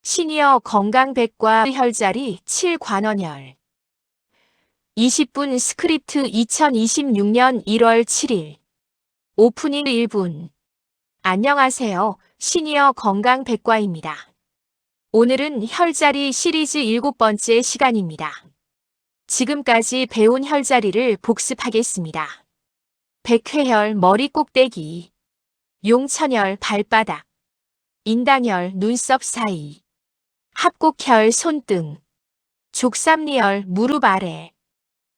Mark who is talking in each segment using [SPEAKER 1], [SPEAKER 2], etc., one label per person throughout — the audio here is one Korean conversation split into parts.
[SPEAKER 1] 시니어 건강백과 혈자리 7관원혈 20분 스크립트 2026년 1월 7일 오프닝 1분 안녕하세요. 시니어 건강백과입니다. 오늘은 혈자리 시리즈 7번째 시간입니다. 지금까지 배운 혈자리를 복습하겠습니다. 백회혈 머리 꼭대기, 용천혈 발바닥, 인당혈 눈썹 사이, 합곡혈 손등, 족삼리혈 무릎 아래,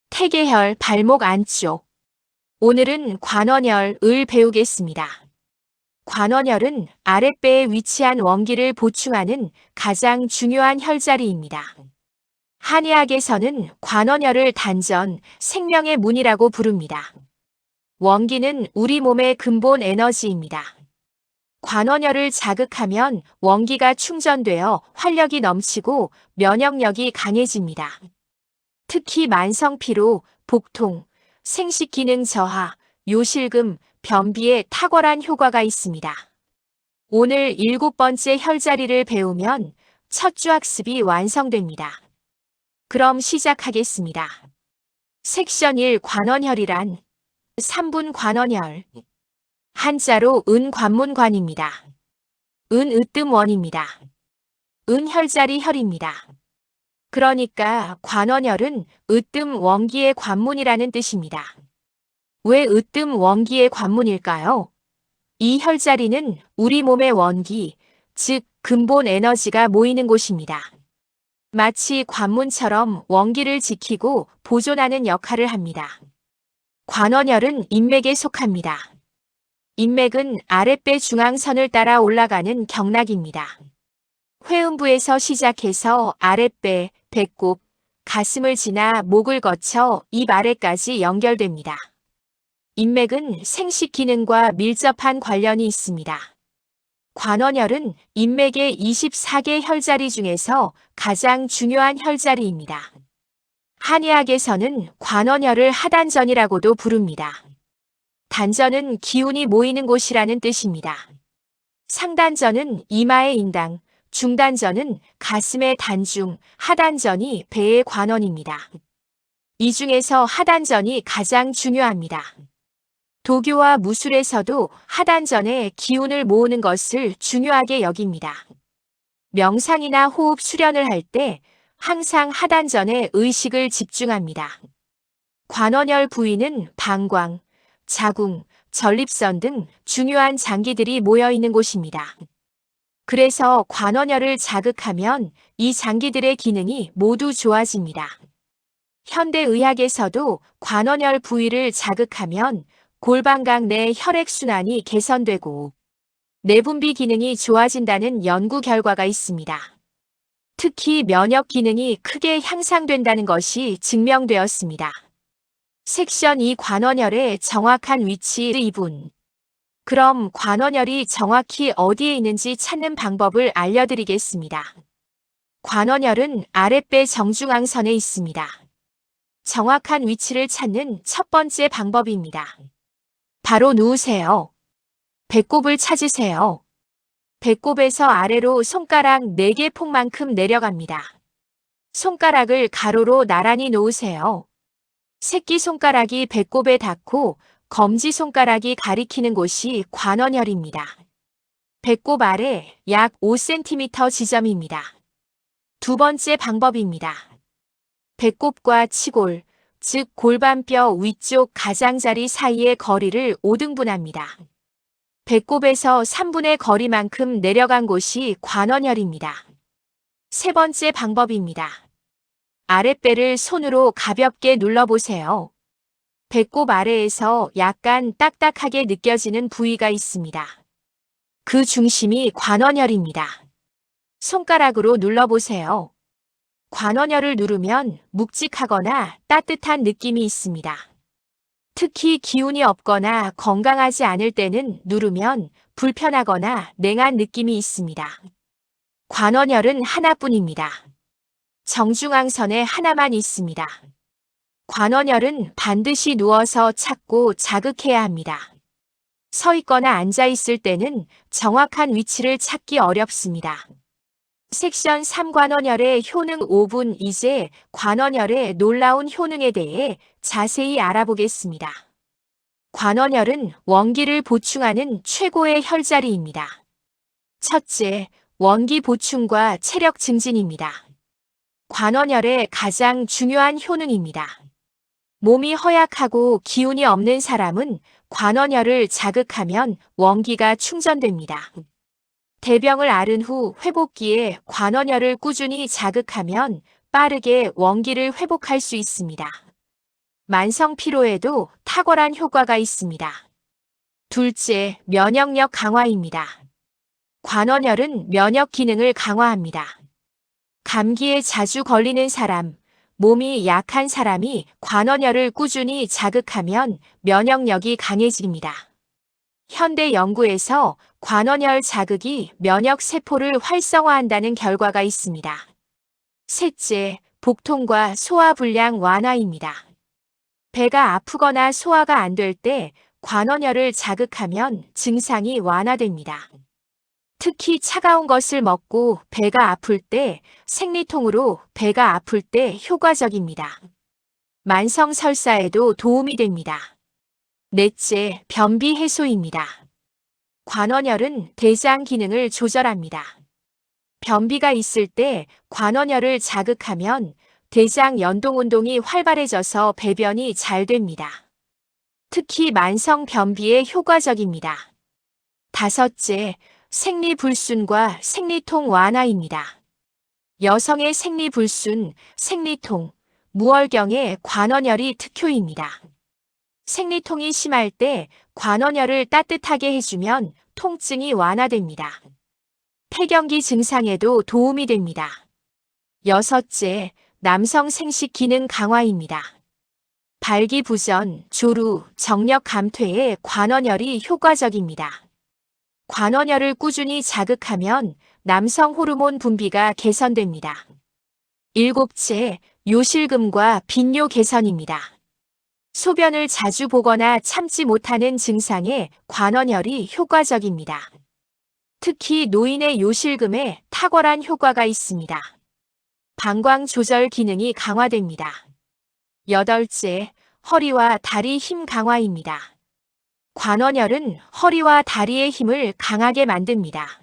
[SPEAKER 1] 태계혈 발목 안쪽. 오늘은 관원혈을 배우겠습니다. 관원혈은 아랫배에 위치한 원기를 보충하는 가장 중요한 혈자리입니다. 한의학에서는 관원혈을 단전, 생명의 문이라고 부릅니다. 원기는 우리 몸의 근본 에너지입니다. 관원혈을 자극하면 원기가 충전되어 활력이 넘치고 면역력이 강해집니다. 특히 만성피로, 복통, 생식기능 저하, 요실금, 변비에 탁월한 효과가 있습니다. 오늘 7번째 혈자리를 배우면 첫 주 학습이 완성됩니다. 그럼 시작하겠습니다. 섹션 1 관원혈이란 3분 관원혈 한자로 은관문관입니다. 은으뜸원입니다. 은혈자리 혈입니다. 그러니까 관원혈은 으뜸 원기의 관문이라는 뜻입니다. 왜 으뜸 원기의 관문일까요? 이 혈자리는 우리 몸의 원기, 즉 근본 에너지가 모이는 곳입니다. 마치 관문처럼 원기를 지키고 보존하는 역할을 합니다. 관원혈은 인맥에 속합니다. 인맥은 아랫배 중앙선을 따라 올라가는 경락입니다. 회음부에서 시작해서 아랫배, 배꼽, 가슴을 지나 목을 거쳐 입 아래까지 연결됩니다. 인맥은 생식 기능과 밀접한 관련이 있습니다. 관원혈은 인맥의 24개 혈자리 중에서 가장 중요한 혈자리입니다. 한의학에서는 관원혈을 하단전이라고도 부릅니다. 단전은 기운이 모이는 곳이라는 뜻입니다. 상단전은 이마의 인당, 중단전은 가슴의 단중, 하단전이 배의 관원입니다. 이 중에서 하단전이 가장 중요합니다. 도교와 무술에서도 하단전에 기운을 모으는 것을 중요하게 여깁니다. 명상이나 호흡 수련을 할 때 항상 하단전에 의식을 집중합니다. 관원혈 부위는 방광, 자궁, 전립선 등 중요한 장기들이 모여 있는 곳입니다. 그래서 관원혈을 자극하면 이 장기들의 기능이 모두 좋아집니다. 현대의학에서도 관원혈 부위를 자극하면 골반각 내 혈액순환이 개선되고 내분비 기능이 좋아진다는 연구 결과가 있습니다. 특히 면역 기능이 크게 향상된다는 것이 증명되었습니다. 섹션 2 관원혈의 정확한 위치 2분. 그럼 관원혈이 정확히 어디에 있는지 찾는 방법을 알려드리겠습니다. 관원혈은 아랫배 정중앙선에 있습니다. 정확한 위치를 찾는 첫 번째 방법입니다. 바로 누우세요. 배꼽을 찾으세요. 배꼽에서 아래로 손가락 4개 폭만큼 내려갑니다. 손가락을 가로로 나란히 놓으세요. 새끼손가락이 배꼽에 닿고 검지손가락이 가리키는 곳이 관원혈입니다. 배꼽 아래 약 5cm 지점입니다. 두 번째 방법입니다. 배꼽과 치골, 즉 골반뼈 위쪽 가장자리 사이의 거리를 5등분합니다. 배꼽에서 3분의 거리만큼 내려간 곳이 관원혈입니다. 세 번째 방법입니다. 아랫배를 손으로 가볍게 눌러보세요. 배꼽 아래에서 약간 딱딱하게 느껴지는 부위가 있습니다. 그 중심이 관원혈입니다. 손가락으로 눌러보세요. 관원혈을 누르면 묵직하거나 따뜻한 느낌이 있습니다. 특히 기운이 없거나 건강하지 않을 때는 누르면 불편하거나 냉한 느낌이 있습니다. 관원혈은 하나뿐입니다. 정중앙선에 하나만 있습니다. 관원혈은 반드시 누워서 찾고 자극해야 합니다. 서 있거나 앉아 있을 때는 정확한 위치를 찾기 어렵습니다. 섹션 3 관원열의 효능 5분. 이제 관원열의 놀라운 효능에 대해 자세히 알아보겠습니다. 관원열은 원기를 보충하는 최고의 혈자리입니다. 첫째, 원기 보충과 체력 증진입니다. 관원열의 가장 중요한 효능입니다. 몸이 허약하고 기운이 없는 사람은 관원열을 자극하면 원기가 충전됩니다. 대병을 앓은 후 회복기에 관원열을 꾸준히 자극하면 빠르게 원기를 회복할 수 있습니다. 만성 피로에도 탁월한 효과가 있습니다. 둘째, 면역력 강화입니다. 관원열은 면역 기능을 강화합니다. 감기에 자주 걸리는 사람, 몸이 약한 사람이 관원열을 꾸준히 자극하면 면역력이 강해집니다. 현대 연구에서 관원열 자극이 면역 세포를 활성화한다는 결과가 있습니다. 셋째, 복통과 소화불량 완화입니다. 배가 아프거나 소화가 안 될 때 관원열을 자극하면 증상이 완화됩니다. 특히 차가운 것을 먹고 배가 아플 때, 생리통으로 배가 아플 때 효과적입니다. 만성 설사에도 도움이 됩니다. 넷째, 변비 해소입니다. 관원열은 대장 기능을 조절합니다. 변비가 있을 때 관원열을 자극하면 대장 연동운동이 활발해져서 배변이 잘 됩니다. 특히 만성 변비에 효과적입니다. 다섯째, 생리불순과 생리통 완화입니다. 여성의 생리불순, 생리통, 무월경에 관원열이 특효입니다. 생리통이 심할 때 관원열을 따뜻하게 해주면 통증이 완화됩니다. 폐경기 증상에도 도움이 됩니다. 여섯째, 남성 생식 기능 강화입니다. 발기부전, 조루, 정력 감퇴에 관원열이 효과적입니다. 관원열을 꾸준히 자극하면 남성 호르몬 분비가 개선됩니다. 일곱째, 요실금과 빈뇨 개선입니다. 소변을 자주 보거나 참지 못하는 증상에 관원열이 효과적입니다. 특히 노인의 요실금에 탁월한 효과가 있습니다. 방광 조절 기능이 강화됩니다. 여덟째, 허리와 다리 힘 강화입니다. 관원열은 허리와 다리의 힘을 강하게 만듭니다.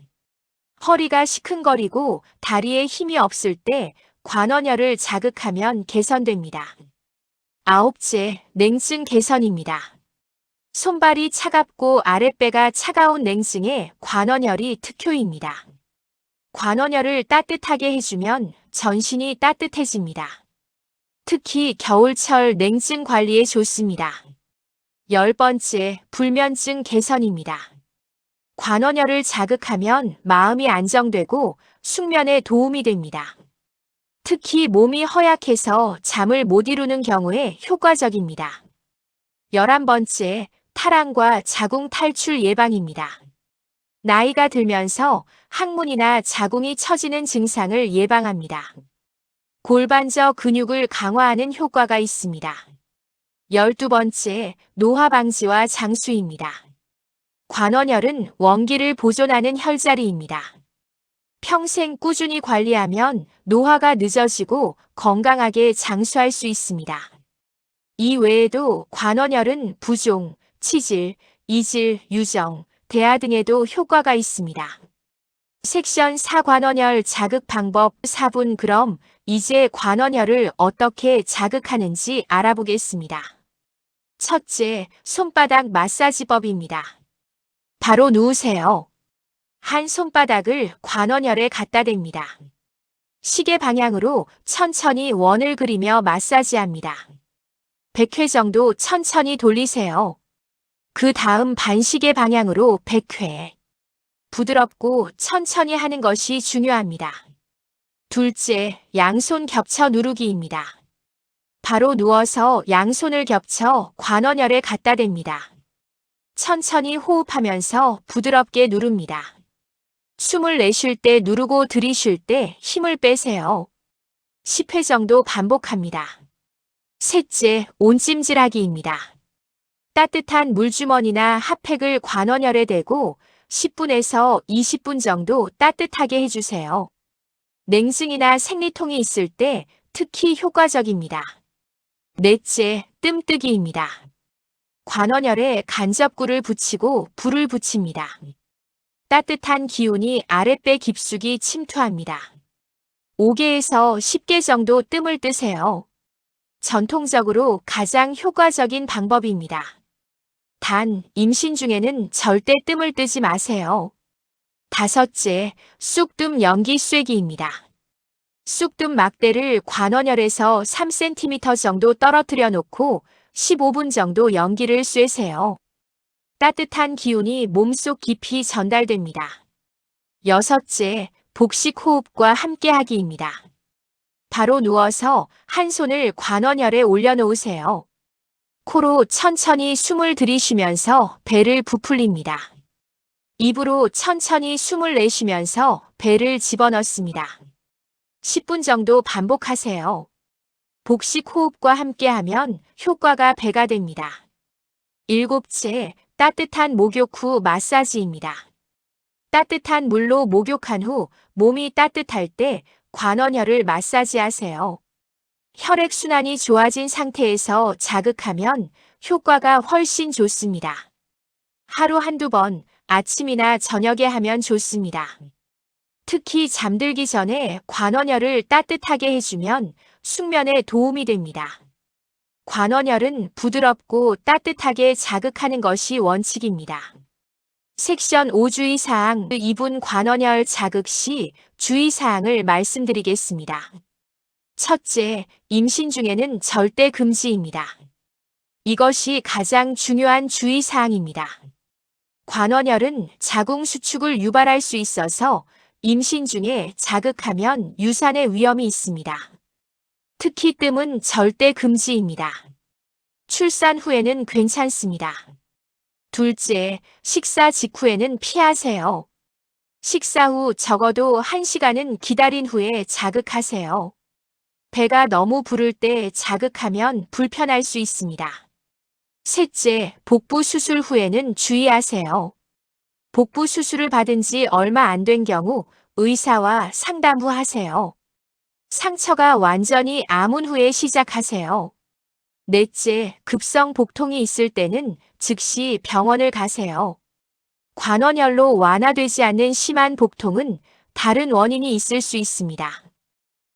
[SPEAKER 1] 허리가 시큰거리고 다리에 힘이 없을 때 관원열을 자극하면 개선됩니다. 아홉째, 냉증 개선입니다. 손발이 차갑고 아랫배가 차가운 냉증에 관원열이 특효입니다. 관원열을 따뜻하게 해주면 전신이 따뜻해집니다. 특히 겨울철 냉증 관리에 좋습니다. 열 번째, 불면증 개선입니다. 관원열을 자극하면 마음이 안정되고 숙면에 도움이 됩니다. 특히 몸이 허약해서 잠을 못 이루는 경우에 효과적입니다. 11번째, 탈항과 자궁 탈출 예방입니다. 나이가 들면서 항문이나 자궁이 처지는 증상을 예방합니다. 골반저 근육을 강화하는 효과가 있습니다. 12번째, 노화 방지와 장수입니다. 관원열은 원기를 보존하는 혈자리입니다. 평생 꾸준히 관리하면 노화가 늦어지고 건강하게 장수할 수 있습니다. 이 외에도 관원열은 부종, 치질, 이질, 유정, 대하 등에도 효과가 있습니다. 섹션 4 관원열 자극 방법 4분. 그럼 이제 관원열을 어떻게 자극하는지 알아보겠습니다. 첫째, 손바닥 마사지법입니다. 바로 누우세요. 한 손바닥을 관원열에 갖다 댑니다. 시계 방향으로 천천히 원을 그리며 마사지합니다. 100회 정도 천천히 돌리세요. 그 다음 반시계 방향으로 100회. 부드럽고 천천히 하는 것이 중요합니다. 둘째, 양손 겹쳐 누르기입니다. 바로 누워서 양손을 겹쳐 관원열에 갖다 댑니다. 천천히 호흡하면서 부드럽게 누릅니다. 숨을 내쉴 때 누르고 들이쉴 때 힘을 빼세요. 10회 정도 반복합니다. 셋째, 온찜질하기입니다. 따뜻한 물주머니나 핫팩을 관원열에 대고 10분에서 20분 정도 따뜻하게 해주세요. 냉증이나 생리통이 있을 때 특히 효과적입니다. 넷째, 뜸뜨기입니다. 관원열에 간접구를 붙이고 불을 붙입니다. 따뜻한 기운이 아랫배 깊숙이 침투합니다. 5개에서 10개 정도 뜸을 뜨세요. 전통적으로 가장 효과적인 방법입니다. 단, 임신 중에는 절대 뜸을 뜨지 마세요. 다섯째, 쑥뜸 연기 쐐기입니다. 쑥뜸 막대를 관원열에서 3cm 정도 떨어뜨려 놓고 15분 정도 연기를 쐬세요. 따뜻한 기운이 몸속 깊이 전달됩니다. 여섯째, 복식 호흡과 함께하기입니다. 바로 누워서 한 손을 관원열에 올려놓으세요. 코로 천천히 숨을 들이쉬면서 배를 부풀립니다. 입으로 천천히 숨을 내쉬면서 배를 집어넣습니다. 10분 정도 반복하세요. 복식 호흡과 함께하면 효과가 배가 됩니다. 일곱째, 따뜻한 목욕 후 마사지입니다. 따뜻한 물로 목욕한 후 몸이 따뜻할 때 관원열을 마사지하세요. 혈액순환이 좋아진 상태에서 자극하면 효과가 훨씬 좋습니다. 하루 한두 번 아침이나 저녁에 하면 좋습니다. 특히 잠들기 전에 관원열을 따뜻하게 해주면 숙면에 도움이 됩니다. 관원열은 부드럽고 따뜻하게 자극하는 것이 원칙입니다. 섹션 5 주의사항 2분 관원열 자극 시 주의사항을 말씀드리겠습니다. 첫째, 임신 중에는 절대 금지입니다. 이것이 가장 중요한 주의사항입니다. 관원열은 자궁 수축을 유발할 수 있어서 임신 중에 자극하면 유산의 위험이 있습니다. 특히 뜸은 절대 금지입니다. 출산 후에는 괜찮습니다. 둘째, 식사 직후에는 피하세요. 식사 후 적어도 1시간은 기다린 후에 자극하세요. 배가 너무 부를 때 자극하면 불편할 수 있습니다. 셋째, 복부 수술 후에는 주의하세요. 복부 수술을 받은 지 얼마 안 된 경우 의사와 상담 후 하세요. 상처가 완전히 아문 후에 시작하세요. 넷째, 급성 복통이 있을 때는 즉시 병원을 가세요. 관원열로 완화되지 않는 심한 복통은 다른 원인이 있을 수 있습니다.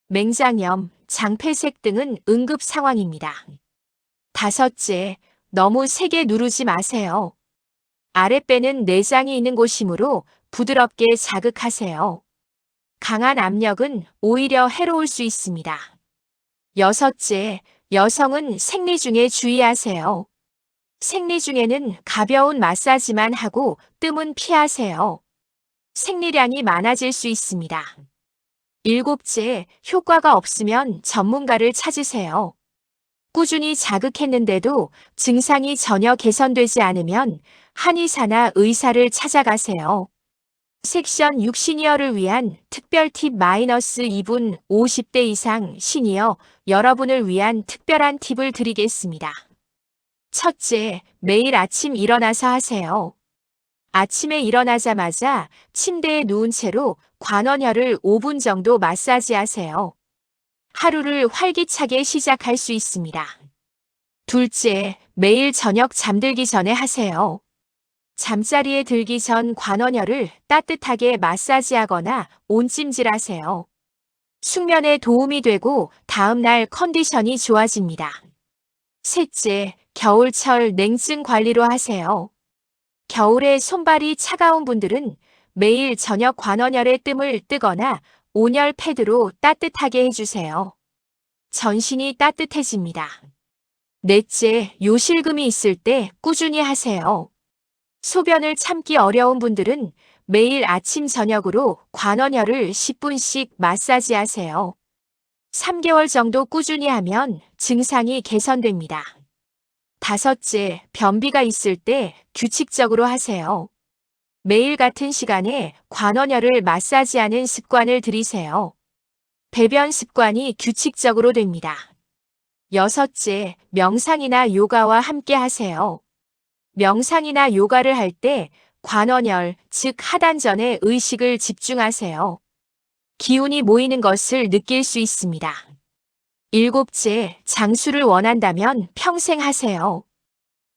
[SPEAKER 1] 맹장염, 장폐색 등은 응급 상황입니다. 다섯째, 너무 세게 누르지 마세요. 아랫배는 내장이 있는 곳이므로 부드럽게 자극하세요. 강한 압력은 오히려 해로울 수 있습니다. 여섯째, 여성은 생리 중에 주의하세요. 생리 중에는 가벼운 마사지만 하고 뜸은 피하세요. 생리량이 많아질 수 있습니다. 일곱째, 효과가 없으면 전문가를 찾으세요. 꾸준히 자극했는데도 증상이 전혀 개선되지 않으면 한의사나 의사를 찾아가세요. 섹션 6 시니어를 위한 특별 팁 -2분 50대 이상 시니어 여러분을 위한 특별한 팁을 드리겠습니다. 첫째, 매일 아침 일어나서 하세요. 아침에 일어나자마자 침대에 누운 채로 관원열을 5분 정도 마사지하세요. 하루를 활기차게 시작할 수 있습니다. 둘째, 매일 저녁 잠들기 전에 하세요. 잠자리에 들기 전 관원열을 따뜻하게 마사지하거나 온찜질하세요. 숙면에 도움이 되고 다음날 컨디션이 좋아집니다. 셋째, 겨울철 냉증 관리로 하세요. 겨울에 손발이 차가운 분들은 매일 저녁 관원열의 뜸을 뜨거나 온열 패드로 따뜻하게 해주세요. 전신이 따뜻해집니다. 넷째, 요실금이 있을 때 꾸준히 하세요. 소변을 참기 어려운 분들은 매일 아침 저녁으로 관원열을 10분씩 마사지하세요. 3개월 정도 꾸준히 하면 증상이 개선됩니다. 다섯째, 변비가 있을 때 규칙적으로 하세요. 매일 같은 시간에 관원열을 마사지하는 습관을 들이세요. 배변 습관이 규칙적으로 됩니다. 여섯째, 명상이나 요가와 함께 하세요. 명상이나 요가를 할 때 관원열, 즉 하단전에 의식을 집중하세요. 기운이 모이는 것을 느낄 수 있습니다. 일곱째, 장수를 원한다면 평생 하세요.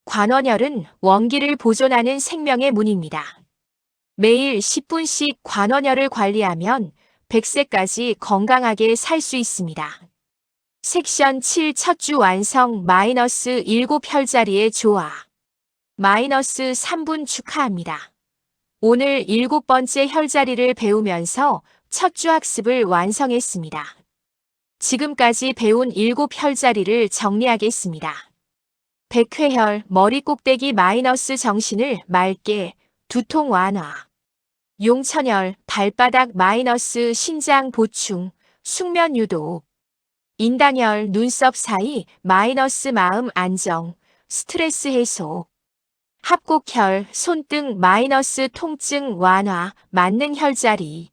[SPEAKER 1] 관원열은 원기를 보존하는 생명의 문입니다. 매일 10분씩 관원열을 관리하면 100세까지 건강하게 살 수 있습니다. 섹션 7 첫 주 완성 마이너스 7혈자리의 조화. 마이너스 3분 축하합니다. 오늘 7번째 혈자리를 배우면서 첫 주 학습을 완성했습니다. 지금까지 배운 7혈자리를 정리하겠습니다. 백회혈, 머리 꼭대기 마이너스 정신을 맑게, 두통 완화. 용천혈, 발바닥 마이너스 신장 보충, 숙면 유도. 인당혈, 눈썹 사이 마이너스 마음 안정, 스트레스 해소. 합곡혈, 손등 마이너스 통증 완화, 맞는 혈자리.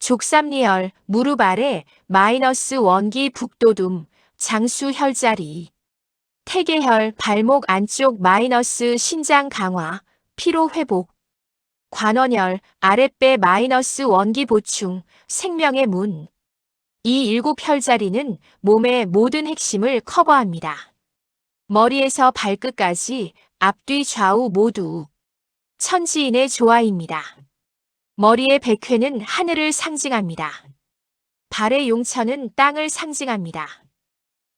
[SPEAKER 1] 족삼리혈, 무릎 아래 마이너스 원기 북도둠, 장수 혈자리. 태계혈, 발목 안쪽 마이너스 신장 강화, 피로 회복. 관원혈, 아랫배 마이너스 원기 보충, 생명의 문. 이 7혈자리는 몸의 모든 핵심을 커버합니다. 머리에서 발끝까지 앞뒤 좌우 모두 천지인의 조화입니다. 머리의 백회는 하늘을 상징합니다. 발의 용천은 땅을 상징합니다.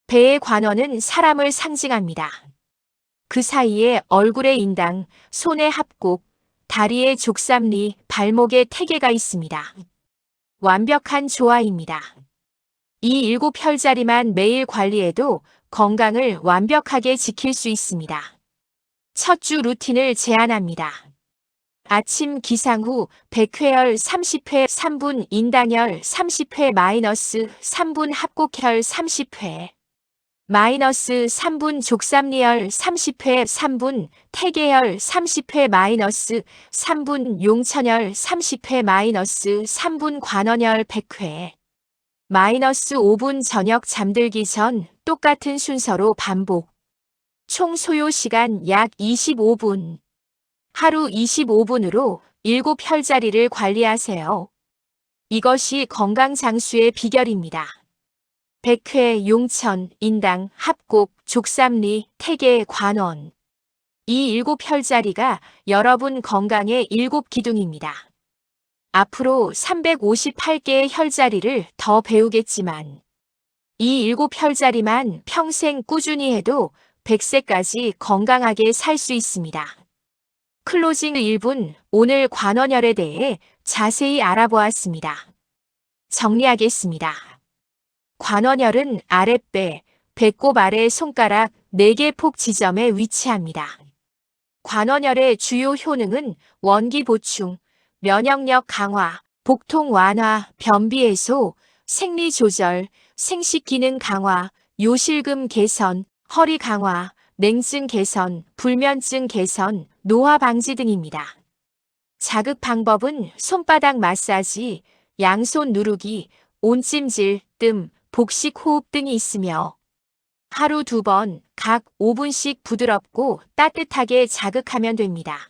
[SPEAKER 1] 배의 관원은 사람을 상징합니다. 그 사이에 얼굴의 인당, 손의 합곡, 다리의 족삼리, 발목의 태계가 있습니다. 완벽한 조화입니다. 이 7혈자리만 매일 관리해도 건강을 완벽하게 지킬 수 있습니다. 첫 주 루틴을 제안합니다. 아침 기상 후 백회혈 30회 3분 인당혈 30회 마이너스 3분 합곡혈 30회 마이너스 3분 족삼리혈 30회 3분 태계혈 30회 마이너스 3분 용천혈 30회 마이너스 3분 관원혈 100회 마이너스 5분 저녁 잠들기 전 똑같은 순서로 반복. 총 소요 시간 약 25분. 하루 25분으로 7혈자리를 관리하세요. 이것이 건강 장수의 비결입니다. 백회, 용천, 인당, 합곡, 족삼리, 태계, 관원. 이 7혈자리가 여러분 건강의 7기둥입니다. 앞으로 358개의 혈자리를 더 배우겠지만 이 7혈자리만 평생 꾸준히 해도 100세까지 건강하게 살 수 있습니다. 클로징 1분, 오늘 관원혈에 대해 자세히 알아보았습니다. 정리하겠습니다. 관원혈은 아랫배, 배꼽 아래 손가락 4개 폭 지점에 위치합니다. 관원혈의 주요 효능은 원기 보충, 면역력 강화, 복통 완화, 변비 해소, 생리 조절, 생식 기능 강화, 요실금 개선, 허리 강화, 냉증 개선, 불면증 개선, 노화 방지 등입니다. 자극 방법은 손바닥 마사지, 양손 누르기, 온찜질, 뜸, 복식 호흡 등이 있으며 하루 2번 각 5분씩 부드럽고 따뜻하게 자극하면 됩니다.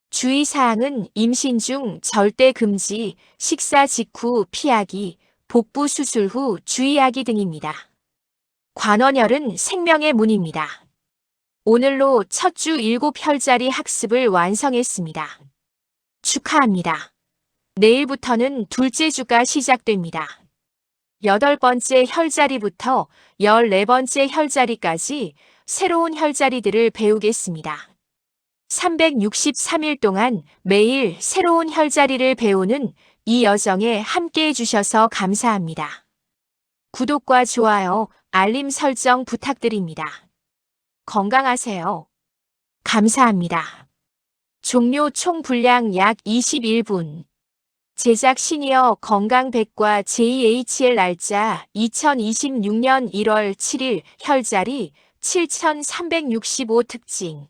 [SPEAKER 1] 주의사항은 임신 중 절대 금지, 식사 직후 피하기, 복부 수술 후 주의하기 등입니다. 관원혈은 생명의 문입니다. 오늘로 첫 주 7혈자리 학습을 완성했습니다. 축하합니다. 내일부터는 둘째 주가 시작됩니다. 8번째 혈자리부터 14번째 혈자리까지 새로운 혈자리들을 배우겠습니다. 363일 동안 매일 새로운 혈자리를 배우는 이 여정에 함께 해주셔서 감사합니다. 구독과 좋아요, 알림 설정 부탁드립니다. 건강하세요. 감사합니다. 종료 총 분량 약 21분. 제작 시니어 건강백과 JHL 날짜 2026년 1월 7일 혈자리 7365 특징.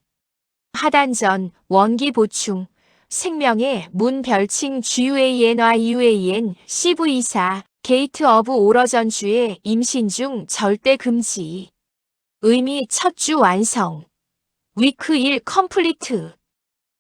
[SPEAKER 1] 하단전, 원기 보충, 생명의 문 별칭 GUANYUAN CV4 게이트 어브 오러전주의 임신 중 절대 금지. 의미 첫 주 완성. 위크 1 컴플리트.